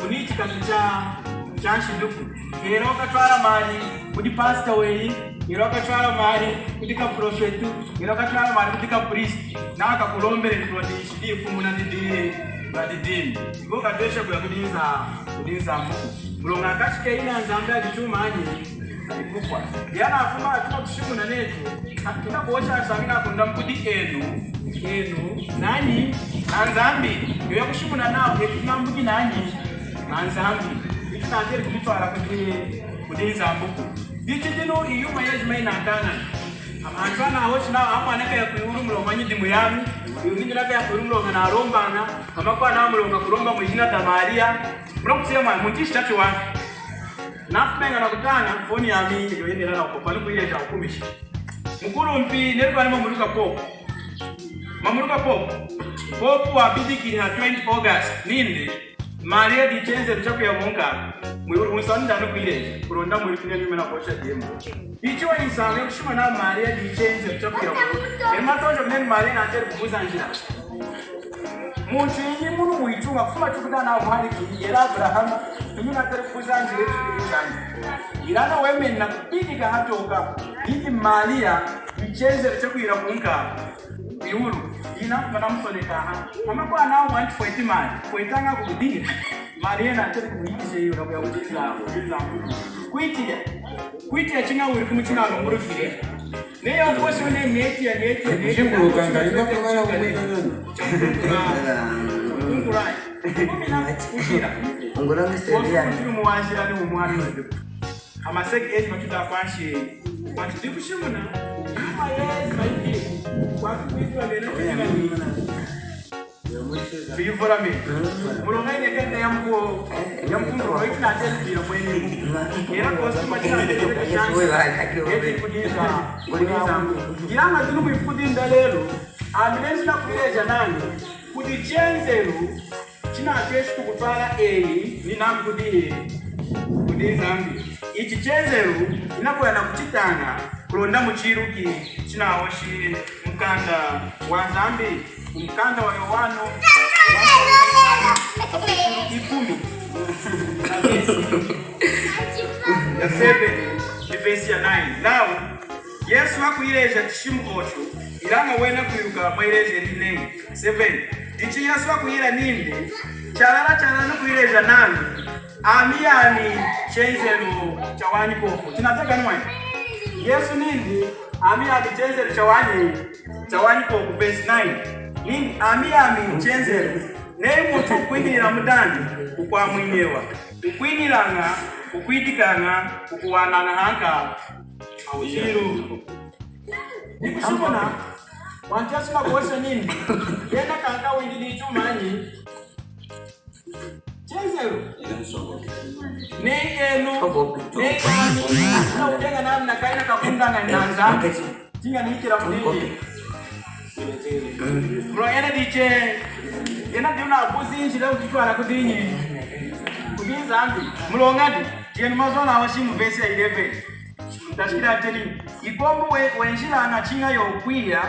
unichi kakucha chanshiduku eroka twala mali kudi pastor weyi eroka twala mali kudi ka prophet eroka twala mali kudi ka priest naka kulombere kurodi shidi kumuna didi badidini ngoka twesha kudiza mulonga kashike ina nzamba gitumanye alikufa yana afuma atuma kushimuna netu akina kuosha samina kunda mpudi enu nani anzambi yo kushimuna nawo ekinambuki nani anzambi itantere kulitwala kudiza mbuku dichidino iyuma yezimena kana amantwana hoshina amwanaka ya kuyuru mulonga ndimu yami yungira ka ya kuyuru mulonga na rombana amakwa na mulonga kuromba mwijina ta Maria mrokusema muntishi tatu wa nafumenga na kutana foni ya mimi yo yendera na kopani kuile ta ukumishi mukuru mpi nerwa mamuruka popu wa bidiki na 20 August ninde Maria dichenze ruchaku ya monka musanda no kuile kuronda muri kunya nyuma na kosha demo icho isanga kushima na Maria dichenze ruchaku ya monka ematonjo mene Maria na tere kubuza njira muntu yinyi munu muitunga kufuma chukudana na mwali kiyera Abraham tunyina tere kubuza njira tulichanga irana women na kupidika hatoka hii Maria dichenze ruchaku ya monka biuru ina kana msoleka ha kama kwa nao mwanti foiti mali foitanga kudini Maria na tere kuyize hiyo na kuyauliza kuitia chinga uri kumchina ngoro fire neyo kwasho ne neti ya shimuru kanga iba kubara kumwikana ungurai kumina kushira ngoro ngisedia ni muwashira ni umwana ndo amaseki ezi matuta kwashi matuti kushimuna yes maiki kwa kuitwa leo Vivora me. Mulonga ine kende yamko roiti na tele bila mwenye. Era kosima chana tele chance. Kudiza. Giranga tunu kuifudi ndalelo. Ambulance na kuileja nani? Kudichenzeru. China ateshi kutwala ni namkudi. Kudiza ambi. Ichi chenzeru inakuwa na kuchitanga. Kulonda muchiruki china aoshi mkanda wa Zambi. Mkanda wa Yohano ikumi ya 7 verse ya 9 now Yesu hakuileja tishimu ocho ilanga wena kuyuka maileje line 7 dichi Yesu hakuila ninde chalala no kuileja nani amiani chenzelo chawani koko tunataka nini Yesu ninde amiani chenzelo chawani koko verse 9 nini ami chenzero nei mutu kwinira mudandi ukwa mwenyewa ukwiniranga ukwitikanga ukuwanana hanka awujiru nikushimona wantasima kwose nini yenda kanga windini chumanyi chenzero nei eno nei ani na utenga namna kaina kakundanga nyanza tinga nikira mudini bro yana diche yana diuna abuzi njira ukitwara kudinyi kubiza ambi mulongadi tieni mazona awashimu verse 11 tashira teni igombo wenjira na chinga yo kwiya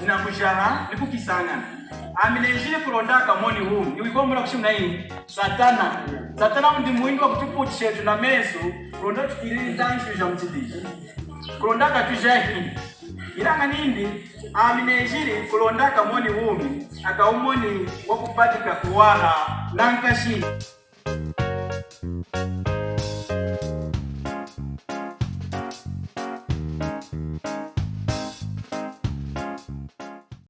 na kushaha nikukisanga aminenjire kurondaka moni huu igombo la kushimna hii satana ndi muingi wa kutuputishe tuna meso kuronda tukiri tanshu ja mtidi kurondaka tujahi iranga nindi aminejiri kulondaka moni wumi akaumoni wakupatika kuwaha nankashi